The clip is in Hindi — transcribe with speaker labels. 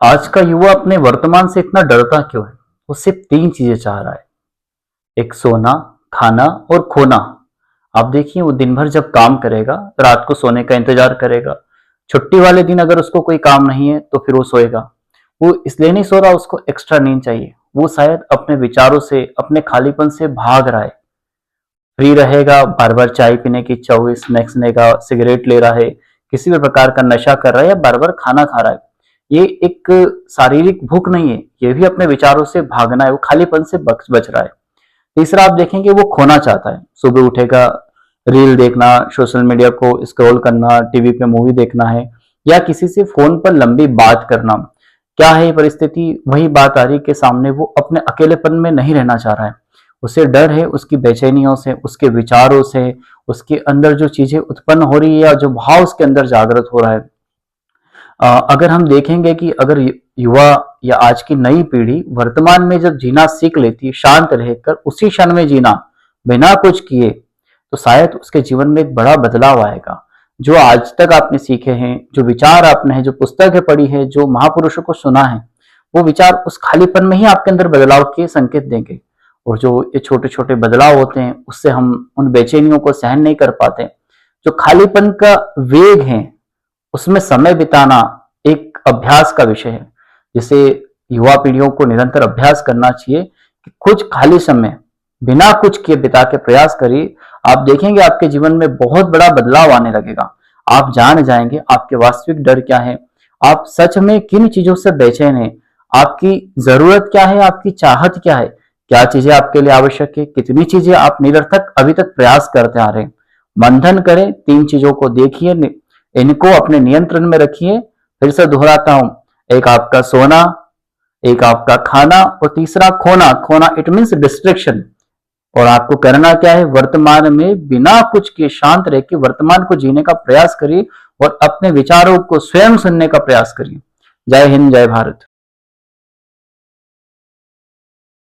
Speaker 1: आज का युवा अपने वर्तमान से इतना डरता क्यों है? वो सिर्फ तीन चीजें चाह रहा है। एक सोना, खाना और खोना। आप देखिए वो दिन भर जब काम करेगा, रात को सोने का इंतजार करेगा। छुट्टी वाले दिन अगर उसको कोई काम नहीं है तो फिर वो सोएगा। वो इसलिए नहीं सो रहा, उसको एक्स्ट्रा नींद चाहिए। वो शायद अपने विचारों से, अपने खालीपन से भाग रहा है। फ्री रहेगा, बार बार चाय पीने की इच्छा हुई, स्नैक्स लेगा, सिगरेट ले रहा है, किसी भी प्रकार का नशा कर रहा है या बार बार खाना खा रहा है। ये एक शारीरिक भूख नहीं है, ये भी अपने विचारों से भागना है, वो खालीपन से बच रहा है। तीसरा आप देखेंगे वो खोना चाहता है। सुबह उठेगा, रील देखना, सोशल मीडिया को स्क्रॉल करना, टीवी पे मूवी देखना है या किसी से फोन पर लंबी बात करना। क्या है परिस्थिति? वही बात आ रही के सामने, वो अपने अकेलेपन में नहीं रहना चाह रहा है। उसे डर है उसकी बेचैनियों से, उसके विचारों से, उसके अंदर जो चीजें उत्पन्न हो रही है या जो भाव उसके अंदर जागृत हो रहा है। अगर हम देखेंगे कि अगर युवा या आज की नई पीढ़ी वर्तमान में जब जीना सीख लेती है, शांत रहकर उसी क्षण में जीना, बिना कुछ किए, तो शायद उसके जीवन में एक बड़ा बदलाव आएगा। जो आज तक आपने सीखे हैं, जो विचार आपने है, जो पुस्तकें पढ़ी है, जो महापुरुषों को सुना है, वो विचार उस खालीपन में ही आपके अंदर बदलाव के संकेत देंगे। और जो ये छोटे छोटे बदलाव होते हैं, उससे हम उन बेचैनियों को सहन नहीं कर पाते। जो खालीपन का वेग है, उसमें समय बिताना एक अभ्यास का विषय है, जिसे युवा पीढ़ियों को निरंतर अभ्यास करना चाहिए कि कुछ खाली समय बिना कुछ किए बिता के प्रयास करिए। आप देखेंगे आपके जीवन में बहुत बड़ा बदलाव आने लगेगा। आप जान जाएंगे आपके वास्तविक डर क्या है, आप सच में किन चीजों से बेचैन हैं, आपकी जरूरत क्या है, आपकी चाहत क्या है, क्या चीजें आपके लिए आवश्यक है, कितनी चीजें आप निरर्थक अभी तक प्रयास करते आ रहे हैं। मंथन करें, तीन चीजों को देखिए, इनको अपने नियंत्रण में रखिए। फिर से दोहराता हूं, एक आपका सोना, एक आपका खाना और तीसरा खोना। खोना इट मीन्स डिस्ट्रैक्शन। और आपको करना क्या है? वर्तमान में बिना कुछ के शांत रह के वर्तमान को जीने का प्रयास करिए और अपने विचारों को स्वयं सुनने का प्रयास करिए। जय हिंद, जय भारत।